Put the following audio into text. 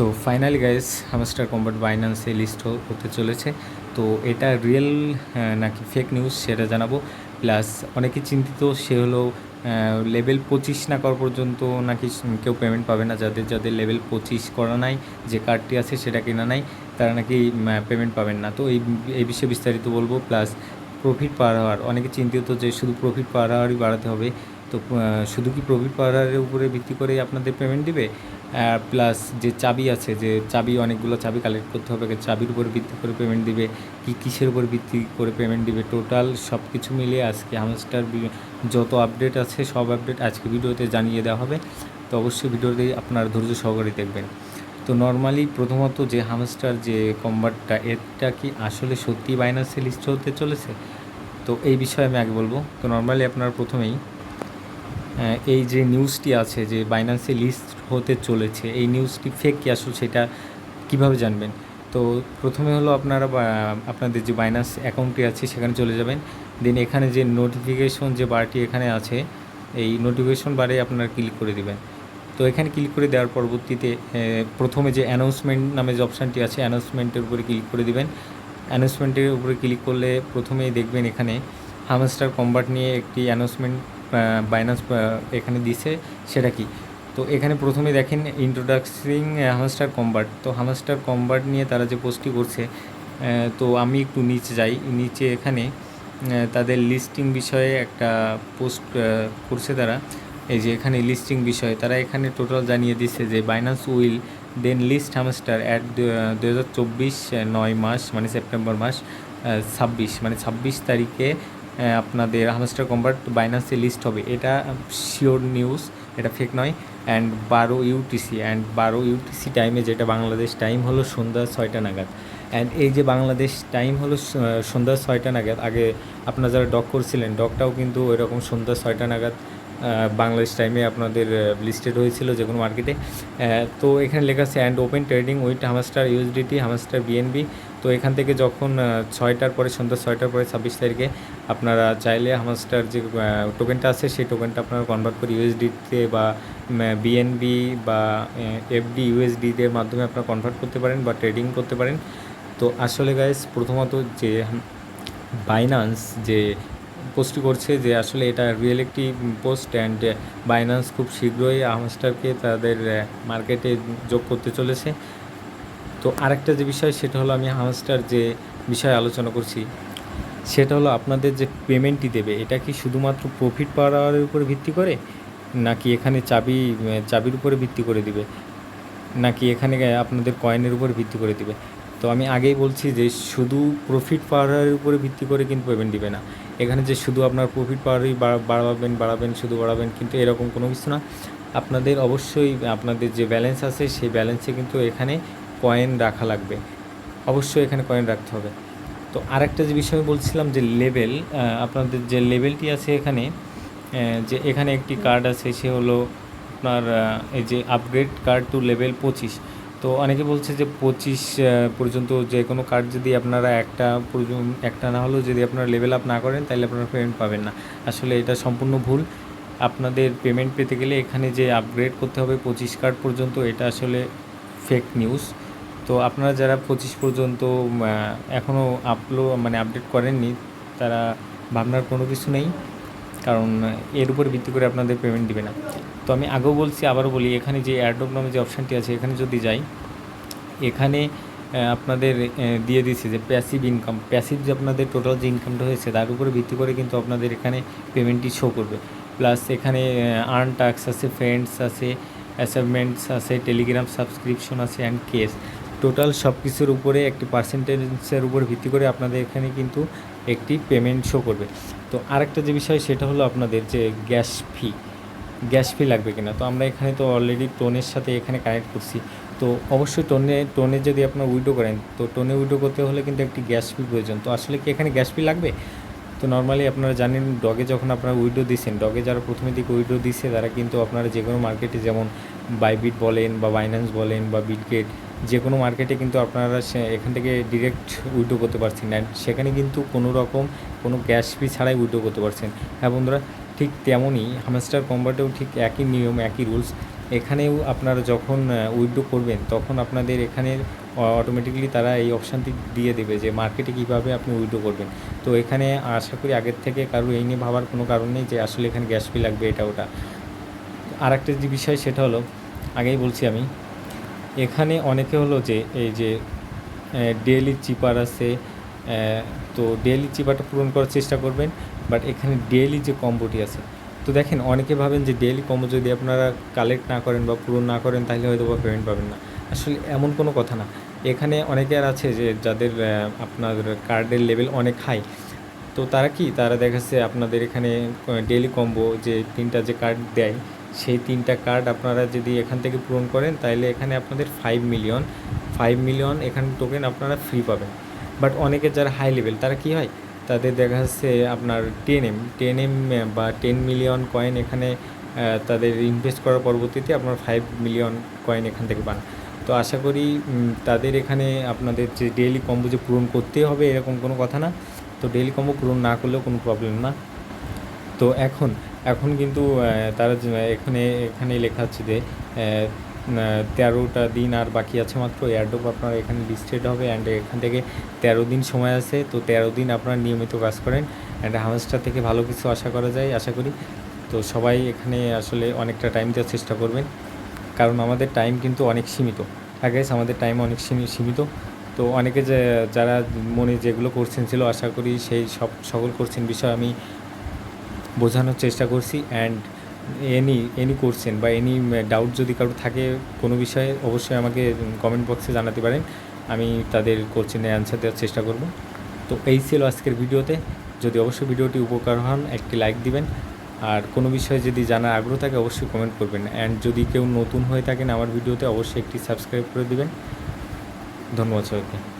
তো finally guys Hamster Kombat বাইন্যান্সে list হতে চলেছে। তো এটা রিয়েল নাকি ফেক নিউজ সেটা জানাবো। প্লাস অনেকে চিন্তিত, সে হলো লেভেল 25 না করা পর্যন্ত নাকি কেউ পেমেন্ট পাবে না। যাদের যাদের লেভেল 25 করা নাই, যে কার্ডটি আছে সেটা কেনা নাই, তারা নাকি পেমেন্ট পাবেন না। তো এই বিষয়ে বিস্তারিত বলবো। প্লাস প্রফিট পার হওয়ার, অনেকে চিন্তিত যে শুধু প্রফিট পার হওয়ারই বাড়াতে হবে। তো শুধু কি প্রফিট পার হওয়ারের উপরে ভিত্তি করেই আপনাদের পেমেন্ট দিবে? প্লাস যে চাবি আছে, যে চাবি অনেকগুলো চাবি কালেক্ট করতে হবে, চাবির উপর ভিত্তি করে পেমেন্ট দিবে কি কিসের উপর ভিত্তি করে পেমেন্ট দিবে, টোটাল সব কিছু মিলিয়ে আজকে হামস্টার যত আপডেট আছে সব আপডেট আজকে ভিডিওতে জানিয়ে দেওয়া হবে। তো অবশ্যই ভিডিওতে আপনারা ধৈর্য সহকারে দেখবেন। তো নর্মালি প্রথমত যে হামস্টার যে কম্বাটটা, এটা কি আসলে সত্যি বাইন্যান্সে লিস্ট হতে চলেছে? তো এই বিষয়ে আমি আগে বলবো। তো নর্মালি আপনারা প্রথমেই এই যে নিউজটি আছে যে বাইন্যান্সে লিস্ট হতে চলেছে, এই নিউজটি ফেক কি আসল সেটা কিভাবে জানবেন? তো প্রথমে হলো আপনারা আপনাদের যে বাইন্যান্স অ্যাকাউন্টটি আছে সেখানে চলে যাবেন। দেন এখানে যে নোটিফিকেশন যে বারটি এখানে আছে, এই নোটিফিকেশন বারে আপনারা ক্লিক করে দিবেন। তো এখানে ক্লিক করে দেওয়ার পরবর্তীতে প্রথমে যে অ্যানাউন্সমেন্ট নামে যে অপশানটি আছে, অ্যানাউন্সমেন্টের উপরে ক্লিক করে দিবেন। অ্যানাউন্সমেন্টের উপরে ক্লিক করলে প্রথমেই দেখবেন এখানে হামস্টার কম্বাট নিয়ে একটি অ্যানাউন্সমেন্ট বাইন্যান্স এখানে দিছে। সেটা কি? তো এখানে প্রথমে দেখেন ইন্ট্রোডাক্সিং হামস্টার কম্বাট। তো হামস্টার কম্বাট নিয়ে তারা যে পোস্টটি করছে, তো আমি একটু নিচে যাই। নিচে এখানে তাদের লিস্টিং বিষয়ে একটা পোস্ট করছে তারা। এই যে এখানে লিস্টিং বিষয়ে তারা এখানে টোটাল জানিয়ে দিচ্ছে যে Binance will then list Hamster at 2024 9 মাস মানে সেপ্টেম্বর মাস 26 মানে 26 তারিখে আপনাদের হামস্টার কম্বাট বাইন্যান্সে লিস্ট হবে। এটা শিওর নিউজ, এটা ফেক নয়। অ্যান্ড 12 ইউটিসি অ্যান্ড 12 ইউটিসি টাইমে, যেটা বাংলাদেশ টাইম হলো সন্ধ্যা 6টা নাগাদ। অ্যান্ড এই যে বাংলাদেশ টাইম হলো সন্ধ্যা 6টা নাগাদ। আগে আপনারা যারা ডক করছিলেন, ডকটাও কিন্তু ওইরকম সন্ধ্যা 6টা নাগাদ বাংলাদেশ টাইমে আপনাদের লিস্টেড হয়েছিল যে কোনো মার্কেটে। তো এখানে লেখা আছে and open trading with hamster USDT hamster BNB. তো এখান থেকে যখন 6টার পরে, সন্ধ্যা 6টার পরে 26 তারিখে আপনারা চাইলে হামস্টার যে টোকেনটা আছে সেই টোকেনটা আপনারা কনভার্ট করে ইউএসডিতে বা বিএনবি বা এফডি ইউএসডিদের মাধ্যমে আপনারা কনভার্ট করতে পারেন বা ট্রেডিং করতে পারেন। তো আসলে গাইস প্রথমত যে বাইন্যান্স যে পোস্টটি করছে, যে আসলে এটা রিয়েল একটি পোস্ট। অ্যান্ড বাইন্যান্স খুব শীঘ্রই হামস্টারকে তাদের মার্কেটে যোগ করতে চলেছে। তো আরেকটা যে বিষয় সেটা হলো, আমি হামস্টার যে বিষয়ে আলোচনা করছি সেটা হলো আপনাদের যে পেমেন্টটি দেবে, এটা কি শুধুমাত্র প্রফিট পাওয়ার উপরে ভিত্তি করে, নাকি এখানে চাবির উপরে ভিত্তি করে দিবে, নাকি এখানে আপনাদের কয়েনের উপর ভিত্তি করে দিবে? তো আমি আগেই বলছি যে শুধু প্রফিট পাওয়ারের উপরে ভিত্তি করে কিন্তু পেমেন্ট দিবে না। এখানে যে শুধু আপনার প্রফিট পাওয়ারই বাড়াবেন শুধু বাড়াবেন, কিন্তু এরকম কোনো কিছু না। আপনাদের অবশ্যই আপনাদের যে ব্যালেন্স আছে সেই ব্যালেন্সে কিন্তু এখানে কয়েন রাখা লাগবে, অবশ্যই এখানে কয়েন রাখতে হবে। তো আরেকটা যে বিষয় বলছিলাম যে লেভেল, আপনাদের যে লেভেলটি আছে এখানে, যে এখানে একটি কার্ড আছে, সে হলো আপনার এই যে আপগ্রেড কার্ড টু লেভেল 25। তো অনেকে বলছে যে 25 পর্যন্ত যে কোনো কার্ড যদি আপনারা একটা না হলেও যদি আপনারা লেভেল আপ না করেন তাহলে আপনারা পেমেন্ট পাবেন না। আসলে এটা সম্পূর্ণ ভুল। আপনাদের পেমেন্ট পেতে গেলে এখানে যে আপগ্রেড করতে হবে 25 কার্ড পর্যন্ত, এটা আসলে ফেক নিউজ। তো আপনারা যারা 25 পর্যন্ত এখনও আপডেট করেননি, তারা ভাবনার কোনো কিছু নেই, কারণ এর উপর ভিত্তি করে আপনাদের পেমেন্ট দিবে না। তো আমি আগেও বলছি, আবারও বলি, এখানে যে অ্যাড্রপ নামে যে অপশানটি আছে এখানে যদি যাই, এখানে আপনাদের দিয়ে দিচ্ছে যে প্যাসিভ যে আপনাদের টোটাল যে ইনকামটা হয়েছে তার উপরে ভিত্তি করে কিন্তু আপনাদের এখানে পেমেন্টটি শো করবে। প্লাস এখানে আর্ন টাস্ক আছে, ফ্রেন্ডস আছে, অ্যাসাইনমেন্টস আছে, টেলিগ্রাম সাবস্ক্রিপশন আছে অ্যান্ড কেস। টোটাল সব কিছুর উপরে একটি পার্সেন্টেজের উপর ভিত্তি করে আপনাদের এখানে কিন্তু একটি পেমেন্ট শো করবে। তো আরেকটা যে বিষয় সেটা হলো আপনাদের যে গ্যাস ফি লাগবে কিনা। তো আমরা এখানে তো অলরেডি টোনের সাথে এখানে কানেক্ট করছি। তো অবশ্যই টোনে যদি আপনার উইড্রো করেন, তো টোনে উইড্রো করতে হলে কিন্তু একটি গ্যাস ফি প্রয়োজন। তো আসলে কি এখানে গ্যাস ফি লাগবে? তো নর্মালি আপনারা জানেন, ডগে যখন আপনারা উইড্রো দিচ্ছেন, ডগে যারা প্রথমের দিকে উইড্রো দিচ্ছে তারা কিন্তু আপনারা যে কোনো মার্কেটে, যেমন বাইবিট বলেন বা বাইন্যান্স বলেন বা বিটগেট, যে কোনো মার্কেটে কিন্তু আপনারা এখান থেকে ডিরেক্ট উইড্রো করতে পারছেন অ্যান্ড সেখানে কিন্তু কোনো গ্যাস ফি ছাড়াই উইড্রো করতে পারছেন। হ্যাঁ বন্ধুরা, ঠিক তেমনই হামস্টার কম্বাটেও ঠিক একই নিয়ম, একই রুলস। এখানেও আপনারা যখন উইথড্র করবেন তখন আপনাদের এখানে অটোমেটিক্যালি তারা এই অপশানটি দিয়ে দেবে যে মার্কেটে কীভাবে আপনি উইথড্র করবেন। তো এখানে আশা করি আগের থেকে কারো এই নিয়ে ভাবার কোনো কারণ নেই যে আসলে এখানে গ্যাস ফি লাগবে এটা ওটা। আরেকটা যে বিষয় সেটা হলো, আগেই বলছি আমি, এখানে অনেকে হলো যে এই যে ডেইলি চিপার আছে, তো ডেইলি চিপারটা পূরণ করার চেষ্টা করবেন। বাট এখানে ডেইলি যে কম্বোটি আছে, তো দেখেন অনেকে ভাবেন যে ডেইলি কম্বো যদি আপনারা কালেক্ট না করেন বা পূরণ না করেন তাহলে হয়তো বা পেমেন্ট পাবেন না। আসলে এমন কোনো কথা না। এখানে অনেকের আছে যে যাদের আপনার কার্ডের লেভেল অনেক হাই, তো তারা দেখা যাচ্ছে আপনাদের এখানে ডেইলি কম্বো যে 3টা যে কার্ড দেয়, সেই 3টা কার্ড আপনারা যদি এখান থেকে পূরণ করেন তাহলে এখানে আপনাদের 5 মিলিয়ন এখানে টোকেন আপনারা ফ্রি পাবেন। বাট অনেকের যারা হাই লেভেল তারা কী হয়, তাদের দেখা যাচ্ছে আপনার 10M বা 10 মিলিয়ন কয়েন এখানে তাদের ইনভেস্ট করার পরবর্তীতে আপনার 5 মিলিয়ন কয়েন এখান থেকে পান। তো আশা করি তাদের এখানে আপনাদের যে ডেইলি কম্বো যে পূরণ করতেই হবে এরকম কোনো কথা না। তো ডেইলি কম্বো পূরণ না করলেও কোনো প্রবলেম না। তো এখন কিন্তু তারা এখানে লেখা আছে যে 13টা দিন আর বাকি আছে মাত্র। এয়ারড্রপ আপনার এখানে লিস্টেড হবে অ্যান্ড এখান থেকে 13 দিন সময় আছে। তো 13 দিন আপনারা নিয়মিত কাজ করেন অ্যান্ড হামস্টার থেকে ভালো কিছু আশা করা যায় আশা করি। তো সবাই এখানে আসলে অনেকটা টাইম দেওয়ার চেষ্টা করবেন, কারণ আমাদের টাইম কিন্তু অনেক সীমিত। হ্যাঁ গাইস, আমাদের টাইম অনেক সীমিত। তো অনেকে যারা মনে যেগুলো কোশ্চেন ছিল আশা করি সেই সকল কোশ্চেন বিষয় আমি বোঝানোর চেষ্টা করছি। অ্যান্ড এনি কোশ্চেন বা এনি ডাউট যদি কারো থাকে কোনো বিষয়ে অবশ্যই আমাকে কমেন্ট বক্সে জানাতে পারেন, আমি তাদের কোশ্চেনের অ্যান্সার দেওয়ার চেষ্টা করব। তো এই ছিল আজকের ভিডিওতে। যদি অবশ্যই ভিডিওটি উপকার হন একটি লাইক দিবেন, আর কোনো বিষয়ে যদি জানার আগ্রহ থাকে অবশ্যই কমেন্ট করবেন। অ্যান্ড যদি কেউ নতুন হয়ে থাকেন আমার ভিডিওতে অবশ্যই একটি সাবস্ক্রাইব করে দিবেন। ধন্যবাদ সবাইকে।